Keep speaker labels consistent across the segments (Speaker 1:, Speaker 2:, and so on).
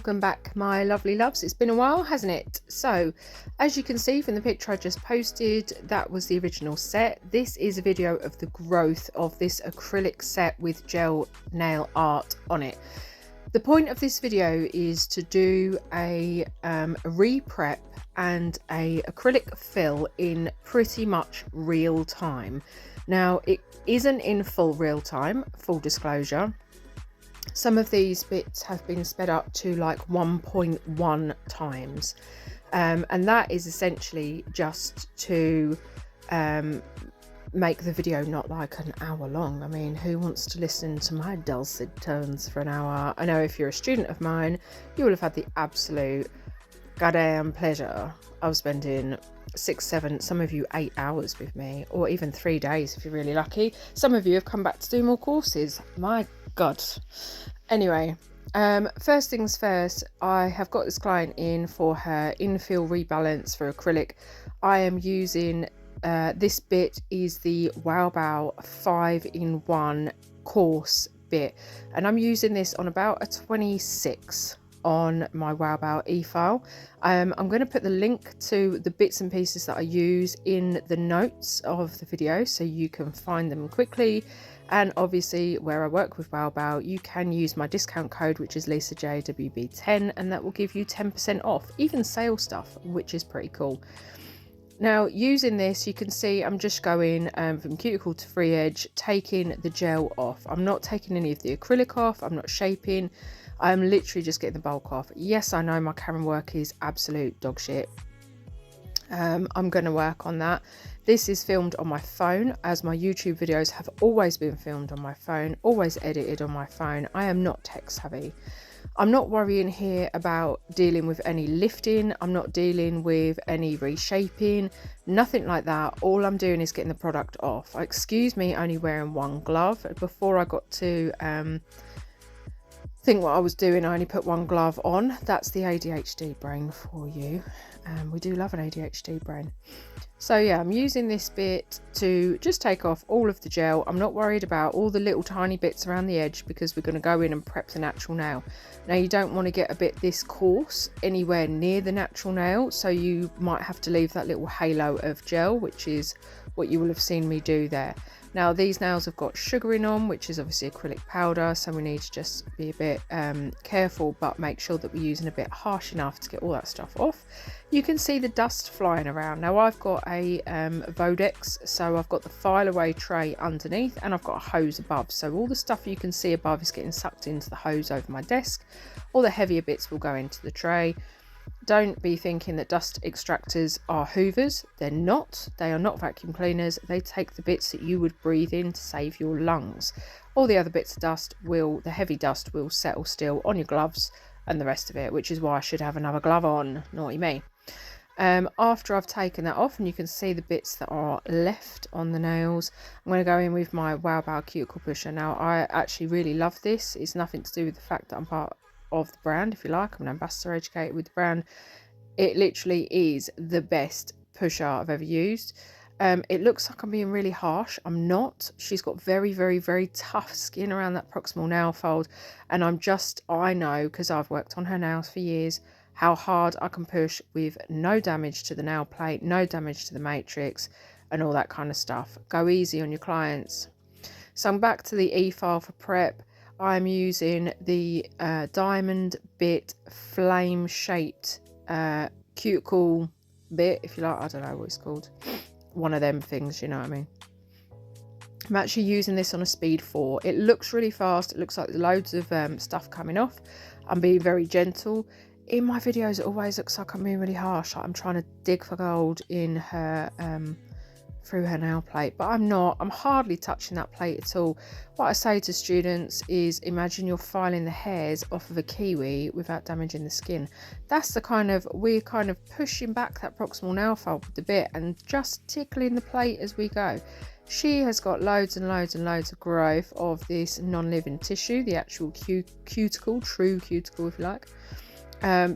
Speaker 1: welcome back my lovely loves. It's been a while, hasn't it? So as you can see from the picture I just posted, that was the original set. This is a video of the growth of this acrylic set with gel nail art on it. The point of this video is to do a re-prep and a acrylic fill in pretty much real time. Now it isn't in full real time, full disclosure. Some of these bits have been sped up to like 1.1 times, and that is essentially just to make the video not like an hour long. I mean, who wants to listen to my dulcet tones for an hour? I know if you're a student of mine, you will have had the absolute goddamn pleasure of spending 6, 7, some of you 8 hours with me, or even 3 days if you're really lucky. Some of you have come back to do more courses. My God. Anyway, first things first, I have got this client in for her infill rebalance for acrylic. I am using this bit is the Wow 5-in-1 coarse bit, and I'm using this on about a 26 on my Wow Efile. I'm going to put the link to the bits and pieces that I use in the notes of the video so you can find them quickly. And obviously where I work with Wow, you can use my discount code, which is LisaJWB10, and that will give you 10% off, even sale stuff, which is pretty cool. Now using this, you can see I'm just going from cuticle to free edge, taking the gel off. I'm not taking any of the acrylic off, I'm not shaping, I'm literally just getting the bulk off. Yes, I know my camera work is absolute dog shit. I'm going to work on that. This is filmed on my phone, as my YouTube videos have always been filmed on my phone, always edited on my phone. I am not tech savvy. I'm not worrying here about dealing with any lifting. I'm not dealing with any reshaping, nothing like that. All I'm doing is getting the product off. Excuse me only wearing one glove. Before I got to think what I was doing, I only put one glove on. That's the ADHD brain for you. We do love an ADHD brain. So yeah, I'm using this bit to just take off all of the gel. I'm not worried about all the little tiny bits around the edge because we're going to go in and prep the natural nail. Now you don't want to get a bit this coarse anywhere near the natural nail, so you might have to leave that little halo of gel, which is what you will have seen me do there. Now these nails have got sugaring on, which is obviously acrylic powder, so we need to just be a bit careful, but make sure that we're using a bit harsh enough to get all that stuff off. You can see the dust flying around. Now I've got a Vodex, so I've got the file away tray underneath and I've got a hose above, so all the stuff you can see above is getting sucked into the hose over my desk. All the heavier bits will go into the tray. Don't be thinking that dust extractors are hoovers. They're not. They are not vacuum cleaners. They take the bits that you would breathe in to save your lungs. All the other bits of dust will, the heavy dust will settle still on your gloves and the rest of it, which is why I should have another glove on. Naughty me. After I've taken that off, and you can see the bits that are left on the nails, I'm going to go in with my Wow cuticle pusher. Now I actually really love this. It's nothing to do with the fact that I'm part of the brand, if you like. I'm an ambassador educated with the brand. It literally is the best pusher I've ever used. It looks like I'm being really harsh. I'm not. She's got very, very, very tough skin around that proximal nail fold, and I know because I've worked on her nails for years how hard I can push with no damage to the nail plate, no damage to the matrix, and all that kind of stuff. Go easy on your clients. So I'm back to the Efile for prep. I'm using the diamond bit flame shaped cuticle bit, if you like. I don't know what it's called. One of them things, you know what I mean. I'm actually using this on a speed 4. It looks really fast. It looks like there's loads of stuff coming off. I'm being very gentle. In my videos, it always looks like I'm being really harsh. Like I'm trying to dig for gold in her through her nail plate, but I'm not. I'm hardly touching that plate at all. What I say to students is imagine you're filing the hairs off of a kiwi without damaging the skin. That's the kind of, we're kind of pushing back that proximal nail fold with the bit and just tickling the plate as we go. She has got loads and loads and loads of growth of this non-living tissue, the actual cuticle, true cuticle if you like,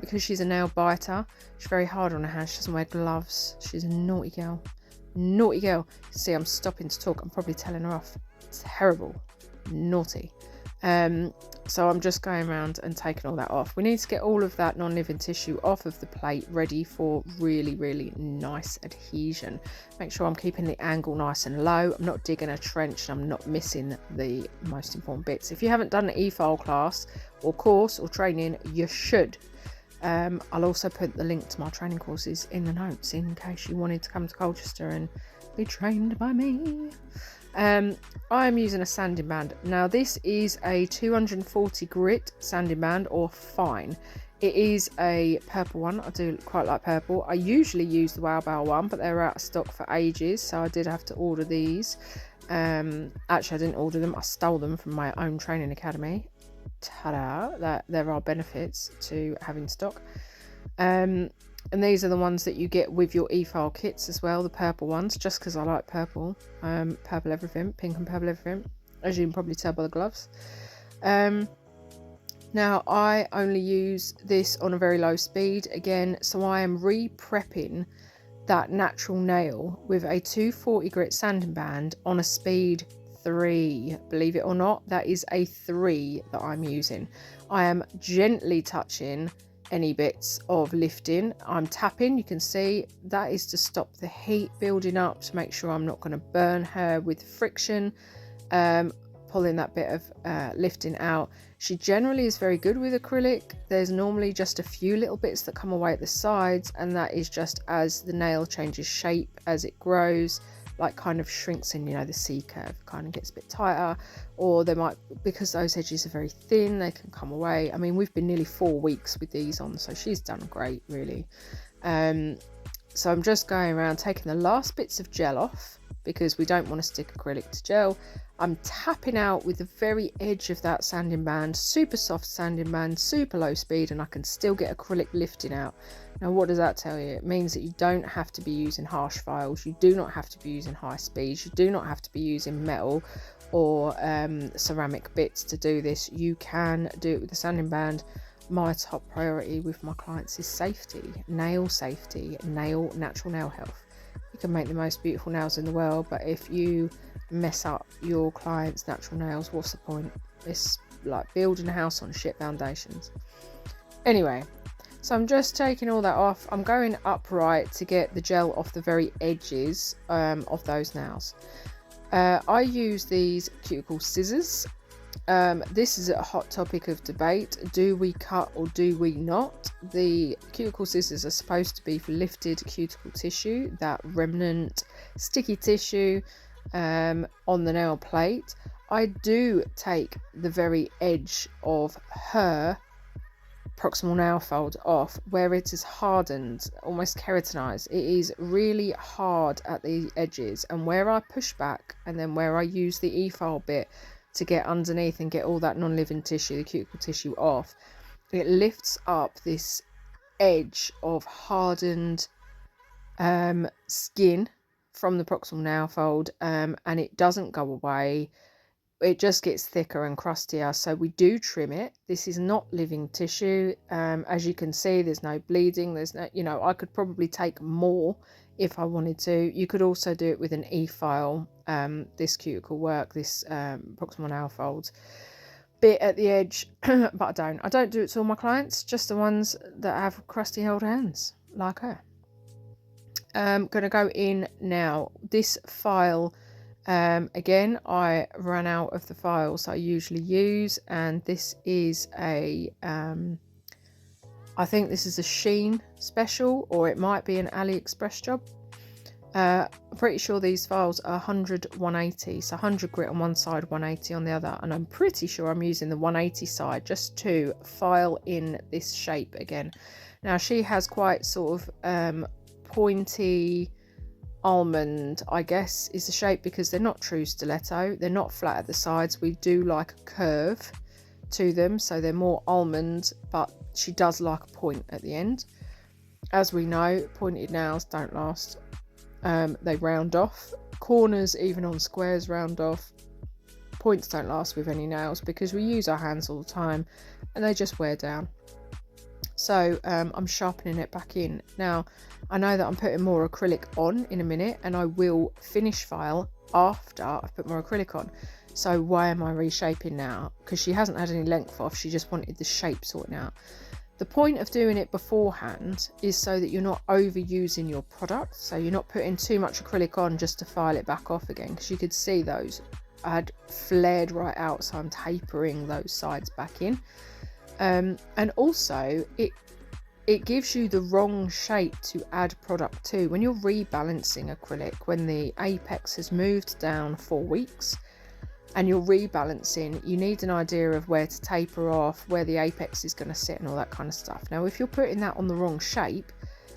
Speaker 1: because she's a nail biter. She's very hard on her hands. She doesn't wear gloves. She's a naughty girl. Naughty girl. See, I'm stopping to talk. I'm probably telling her off. Terrible. Naughty. So I'm just going around and taking all that off. We need to get all of that non-living tissue off of the plate, ready for really, really nice adhesion. Make sure I'm keeping the angle nice and low. I'm not digging a trench and I'm not missing the most important bits. If you haven't done an Efile class or course or training, you should. I'll also put the link to my training courses in the notes in case you wanted to come to Colchester and be trained by me. I am using a sanding band. Now this is a 240 grit sanding band, or fine. It is a purple one. I do quite like purple. I usually use the Wow Bow one, but they're out of stock for ages, so I did have to order these. Actually, I didn't order them. I stole them from my own training academy. Ta-da! That there are benefits to having stock. And these are the ones that you get with your Efile kits as well, the purple ones, just because I like purple. Purple everything, pink and purple everything, as you can probably tell by the gloves. Now I only use this on a very low speed again, so I am re-prepping that natural nail with a 240 grit sanding band on a speed 3. Believe it or not, that is a 3 that I'm using. I am gently touching any bits of lifting. I'm tapping, you can see that is to stop the heat building up, to make sure I'm not going to burn her with friction. Pulling that bit of lifting out. She generally is very good with acrylic. There's normally just a few little bits that come away at the sides, and that is just as the nail changes shape as it grows, like kind of shrinks in, you know, the C curve kind of gets a bit tighter, or they might, because those edges are very thin, they can come away. I mean, we've been nearly 4 weeks with these on, so she's done great, really. So I'm just going around taking the last bits of gel off, because we don't want to stick acrylic to gel. I'm tapping out with the very edge of that sanding band, super soft sanding band, super low speed, and I can still get acrylic lifting out. Now what does that tell you? It means that you don't have to be using harsh files, you do not have to be using high speeds, you do not have to be using metal or ceramic bits to do this. You can do it with the sanding band. My top priority with my clients is safety, nail natural nail health. You can make the most beautiful nails in the world, but if you mess up your clients' natural nails, what's the point? It's like building a house on shit foundations. Anyway, so I'm just taking all that off. I'm going upright to get the gel off the very edges of those nails. I use these cuticle scissors. This is a hot topic of debate. Do we cut or do we not? The cuticle scissors are supposed to be for lifted cuticle tissue, that remnant sticky tissue on the nail plate. I do take the very edge of her proximal nail fold off where it is hardened, almost keratinized. It is really hard at the edges, and where I push back and then where I use the Efile bit to get underneath and get all that non-living tissue, the cuticle tissue off, it lifts up this edge of hardened skin from the proximal nail fold, and it doesn't go away. It just gets thicker and crustier, so we do trim it. This is not living tissue. As you can see, there's no bleeding, there's no, you know, I could probably take more if I wanted to. You could also do it with an Efile, this cuticle work, this proximal nail fold bit at the edge, but I don't do it to all my clients, just the ones that have crusty old hands like her. I'm going to go in now. This file, again, I ran out of the files I usually use, and this is a I think this is a Sheen special, or it might be an AliExpress job. I'm pretty sure these files are 100 180, so 100 grit on one side, 180 on the other, and I'm pretty sure I'm using the 180 side just to file in this shape again. Now she has quite sort of pointy almond, I guess is the shape, because they're not true stiletto, they're not flat at the sides. We do like a curve to them, so they're more almond, but she does like a point at the end. As we know, pointed nails don't last. They round off. Corners, even on squares, round off. Points don't last with any nails because we use our hands all the time and they just wear down. So I'm sharpening it back in. Now I know that I'm putting more acrylic on in a minute, and I will finish file after I've put more acrylic on. So why am I reshaping now? Because she hasn't had any length off, she just wanted the shape sorting out. The point of doing it beforehand is so that you're not overusing your product, so you're not putting too much acrylic on just to file it back off again, because you could see those had flared right out, so I'm tapering those sides back in. And also it gives you the wrong shape to add product to. When you're rebalancing acrylic, when the apex has moved down 4 weeks and you're rebalancing, you need an idea of where to taper off, where the apex is going to sit and all that kind of stuff. Now, if you're putting that on the wrong shape,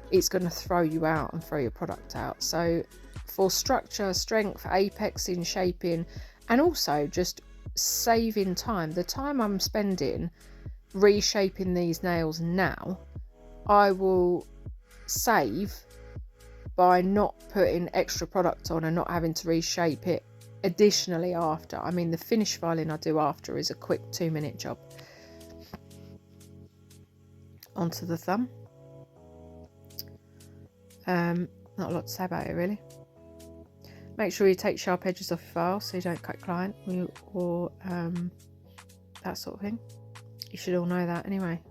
Speaker 1: it's going to throw you out and throw your product out. So for structure, strength, apexing, shaping, and also just saving time, the time I'm spending reshaping these nails now, I will save by not putting extra product on and not having to reshape it additionally after. I mean, the finish filing I do after is a quick 2-minute job. Onto the thumb. Not a lot to say about it really. Make sure you take sharp edges off your file so you don't cut client or that sort of thing. You should all know that anyway.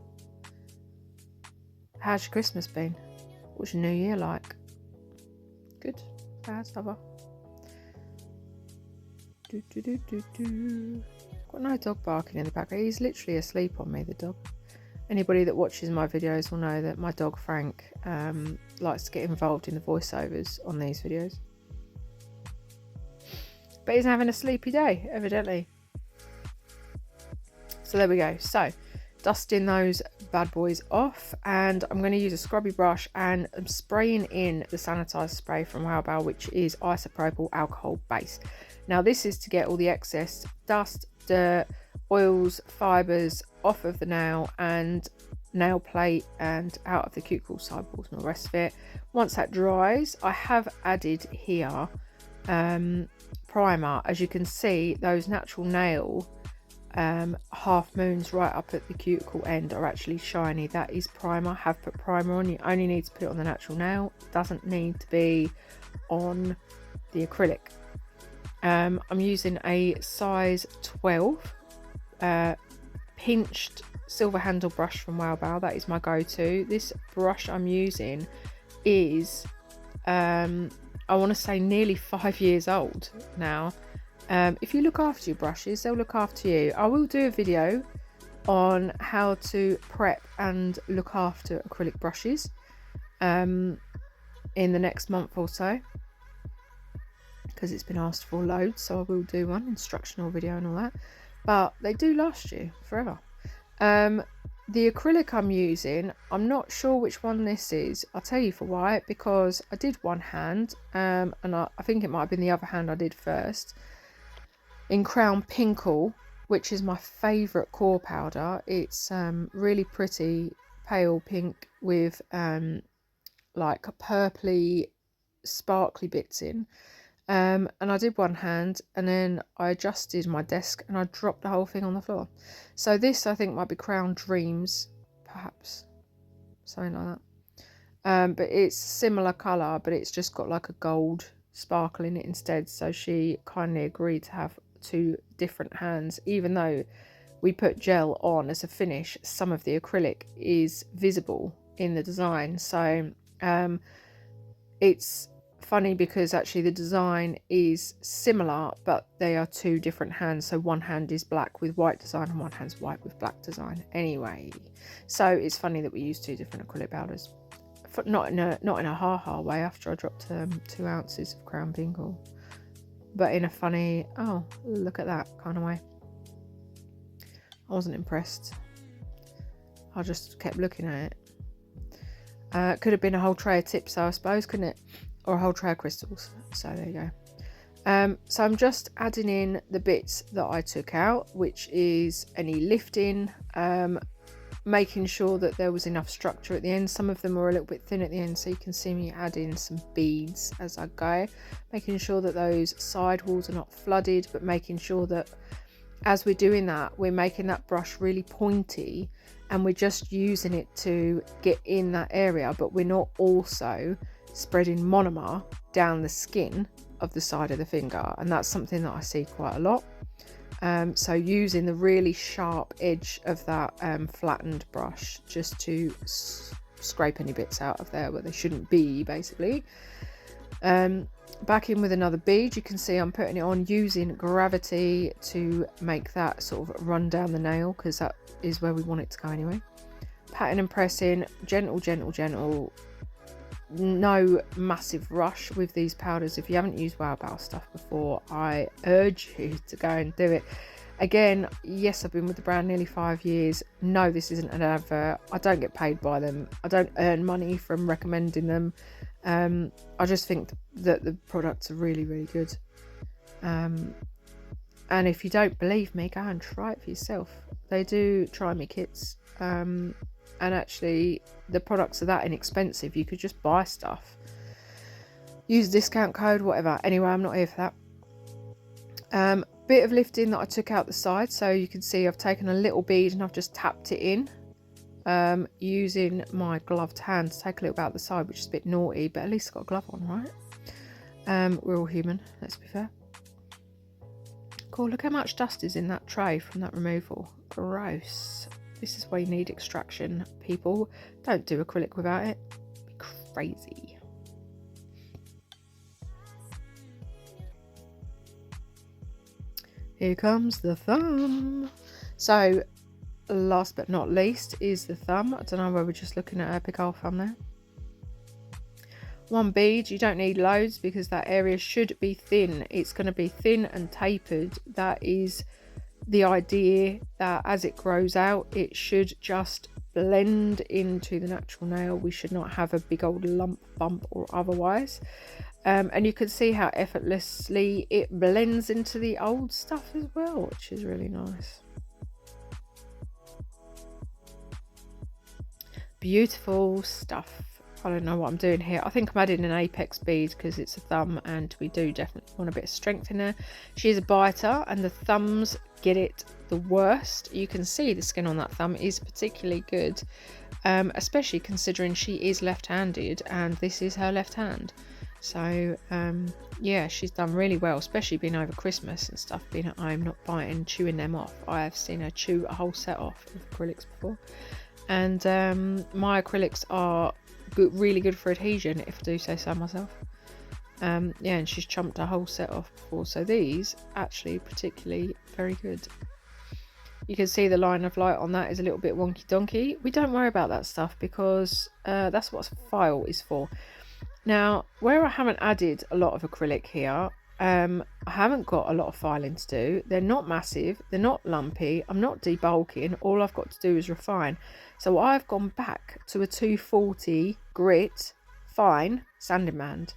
Speaker 1: How's your Christmas been? What's your New Year like? Good? Bad? Other? Got no dog barking in the background. He's literally asleep on me, the dog. Anybody that watches my videos will know that my dog Frank likes to get involved in the voiceovers on these videos. But he's having a sleepy day, evidently. So there we go. So dusting those bad boys off, and I'm going to use a scrubby brush, and I'm spraying in the sanitizer spray from Wow, which is isopropyl alcohol based. Now this is to get all the excess dust, dirt, oils, fibres off of the nail and nail plate and out of the cuticle sidewalls and all the rest of it. Once that dries, I have added here primer. As you can see, those natural nail half moons right up at the cuticle end are actually shiny. That is primer. I have put primer on. You only need to put it on the natural nail. It doesn't need to be on the acrylic. I'm using a size 12 pinched silver handle brush from Wow. That is my go-to. This brush I'm using is I want to say nearly 5 years old now. If you look after your brushes, they'll look after you. I will do a video on how to prep and look after acrylic brushes in the next month or so, because it's been asked for loads, so I will do one instructional video and all that. But they do last you forever. The acrylic I'm using, I'm not sure which one this is. I'll tell you for why. Because I did one hand, and I think it might have been the other hand I did first, in Crown Pinkle, which is my favourite core powder. It's really pretty pale pink with like a purpley sparkly bits in. And I did one hand, and then I adjusted my desk and I dropped the whole thing on the floor. So this I think might be Crown Dreams, perhaps, something like that. But it's similar colour, but it's just got like a gold sparkle in it instead. So she kindly agreed to have 2 different hands, even though we put gel on as a finish. Some of the acrylic is visible in the design. So it's funny because actually the design is similar, but they are 2 different hands. So one hand is black with white design and one hand's white with black design. Anyway, so it's funny that we use 2 different acrylic powders. Not in a ha-ha way after I dropped 2 ounces of Crown Pinkle, but in a funny, oh look at that kind of way. I wasn't impressed. I just kept looking at it. Could have been a whole tray of tips, I suppose, couldn't it? Or a whole tray of crystals. So there you go. So I'm just adding in the bits that I took out, which is any lifting, making sure that there was enough structure at the end. Some of them were a little bit thin at the end, so you can see me add in some beads as I go, making sure that those side walls are not flooded, but making sure that as we're doing that, we're making that brush really pointy and we're just using it to get in that area, but we're not also spreading monomer down the skin of the side of the finger, and that's something that I see quite a lot. So using the really sharp edge of that flattened brush just to scrape any bits out of there where they shouldn't be, basically. Back in with another bead, you can see I'm putting it on using gravity to make that sort of run down the nail, because that is where we want it to go anyway. Patting and pressing, gentle, gentle, gentle. No massive rush with these powders. If you haven't used Wow Bao stuff before, I urge you to go and do it. Again, yes, I've been with the brand nearly 5 years. No, this isn't an advert. I don't get paid by them. I don't earn money from recommending them. I just think that the products are really, really good. And if you don't believe me, go and try it for yourself. They do try me kits. And actually, the products are that inexpensive. You could just buy stuff. Use a discount code, whatever. Anyway, I'm not here for that. Bit of lifting that I took out the side. So you can see I've taken a little bead and I've just tapped it in. Using my gloved hand to take a little bit out the side, which is a bit naughty, but at least I've got a glove on, right? We're all human, let's be fair. Cool, look how much dust is in that tray from that removal. Gross. This is why you need extraction, people. Don't do acrylic without it. It'd be crazy. Here comes the thumb. So last but not least is the thumb. I don't know where we're just looking at a big old thumb there. One bead. You don't need loads because that area should be thin. It's going to be thin and tapered. That is the idea, that as it grows out, it should just blend into the natural nail. We should not have a big old lump, bump or otherwise. And you can see how effortlessly it blends into the old stuff as well, which is really nice. Beautiful stuff. I don't know what I'm doing here. I think I'm adding an apex bead because it's a thumb and we do definitely want a bit of strength in there. She is a biter and the thumbs get it the worst. You can see the skin on that thumb is particularly good, especially considering she is left-handed and this is her left hand. So yeah, she's done really well, especially being over Christmas and stuff, being at home, not biting, chewing them off. I have seen her chew a whole set off of acrylics before. And my acrylics are good, really good for adhesion, if I do say so myself. Yeah, and she's chumped a whole set off before, so these actually particularly very good. You can see the line of light on that is a little bit wonky donkey. We don't worry about that stuff because that's what Efile is for. Now, where I haven't added a lot of acrylic here, I haven't got a lot of filing to do. They're not massive, they're not lumpy, I'm not debulking. All I've got to do is refine. So I've gone back to a 240 grit fine sanding band.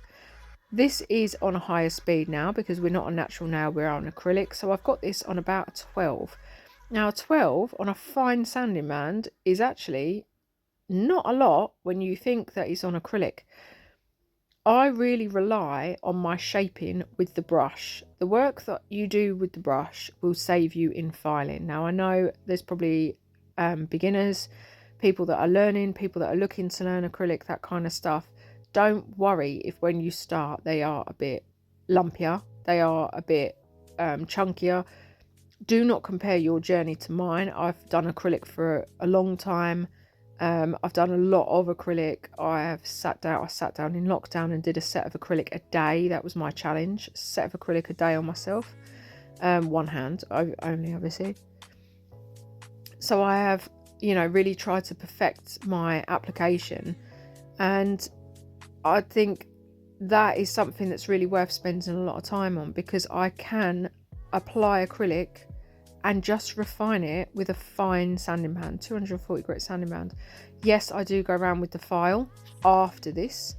Speaker 1: This is on a higher speed now because we're not on natural nail, we're on acrylic. So I've got this on about a 12. Now 12 on a fine sanding band is actually not a lot when you think that it's on acrylic. I really rely on my shaping with the brush. The work that you do with the brush will save you in filing. Now I know there's probably beginners, people that are learning, people that are looking to learn acrylic, that kind of stuff. Don't worry if when you start they are a bit lumpier, they are a bit chunkier. Do not compare your journey to mine. I've done acrylic for a long time. I've done a lot of acrylic. I sat down in lockdown and did a set of acrylic a day. That was my challenge, a set of acrylic a day on myself. One hand only, obviously. So I have, you know, really tried to perfect my application, and I think that is something that's really worth spending a lot of time on, because I can apply acrylic and just refine it with a fine sanding band, 240 grit sanding band. Yes, I do go around with the file after this,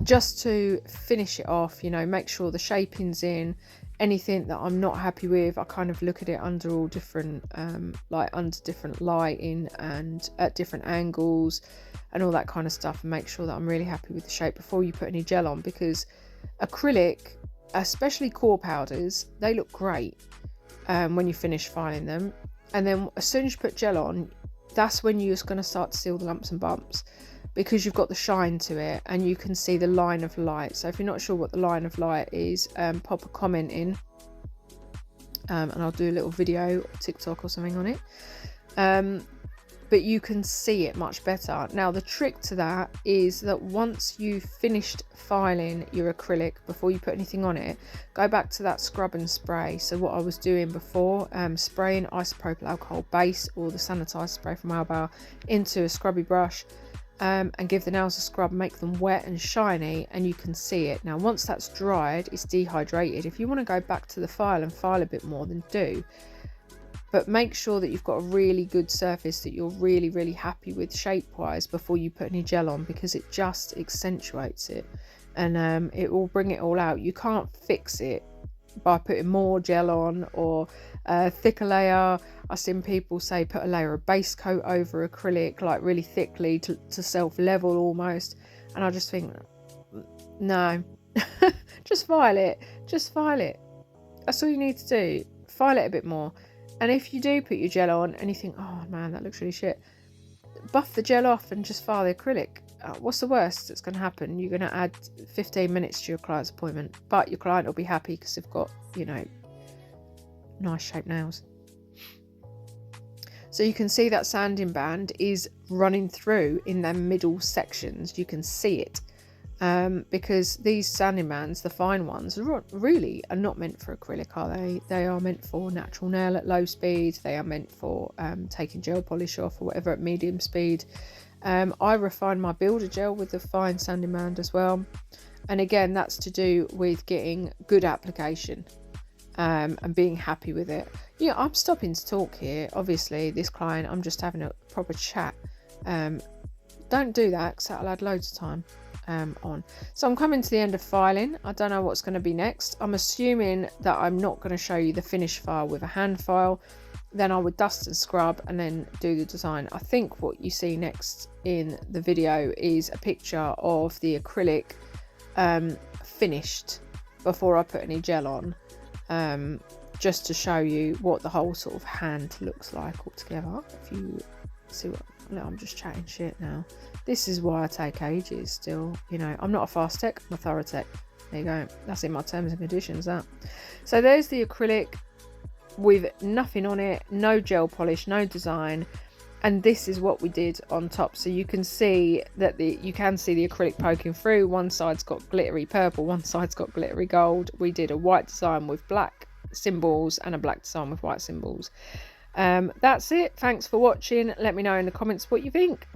Speaker 1: just to finish it off, you know, make sure the shaping's in. Anything that I'm not happy with, I kind of look at it under all different, like under different lighting and at different angles and all that kind of stuff, and make sure that I'm really happy with the shape before you put any gel on, because acrylic, especially core powders, they look great when you finish filing them, and then as soon as you put gel on, that's when you're just going to start to see all the lumps and bumps. because you've got the shine to it and you can see the line of light. So if you're not sure what the line of light is, pop a comment in, and I'll do a little video, TikTok or something on it. But you can see it much better. Now the trick to that is that once you've finished filing your acrylic, before you put anything on it, go back to that scrub and spray. So what I was doing before, spraying isopropyl alcohol base or the sanitizer spray from Alba into a scrubby brush, and give the nails a scrub, make them wet and shiny, and you can see it. Now once that's dried, it's dehydrated. If you want to go back to the file and file a bit more, then do. But make sure that you've got a really good surface that you're really happy with shape wise before you put any gel on, because it just accentuates it, and it will bring it all out. You can't fix it by putting more gel on or a thicker layer. I've seen people say put a layer of base coat over acrylic, like really thickly to self level almost, and I just think, no. Just file it, that's all you need to do. File it a bit more. And if you do put your gel on and you think, oh man, that looks really shit, buff the gel off and just file the acrylic. What's the worst that's going to happen? You're going to add 15 minutes to your client's appointment, but your client will be happy because they've got, you know, nice shaped nails. So you can see that sanding band is running through in their middle sections. You can see it. Because these sanding bands, the fine ones, really are not meant for acrylic, are they? They are meant for natural nail at low speed. They are meant for taking gel polish off or whatever at medium speed. I refine my builder gel with the fine sanding band as well, and again that's to do with getting good application and being happy with it. Yeah, I'm stopping to talk here. Obviously this client, I'm just having a proper chat. Don't do that because that'll add loads of time on. So I'm coming to the end of filing. I don't know what's going to be next. I'm assuming that I'm not going to show you the finished file with a hand file. Then I would dust and scrub and then do the design. I think what you see next in the video is a picture of the acrylic finished before I put any gel on, just to show you what the whole sort of hand looks like altogether. If you see what, no, I'm just chatting shit now. This is why I take ages still, you know. I'm not a fast tech, I'm a thorough tech. There you go, that's in my terms and conditions, that. So there's the acrylic with nothing on it, no gel polish, no design, and this is what we did on top. So you can see that you can see the acrylic poking through. One side's got glittery purple, one side's got glittery gold. We did a white design with black symbols and a black design with white symbols. That's it. Thanks for watching. Let me know in the comments what you think.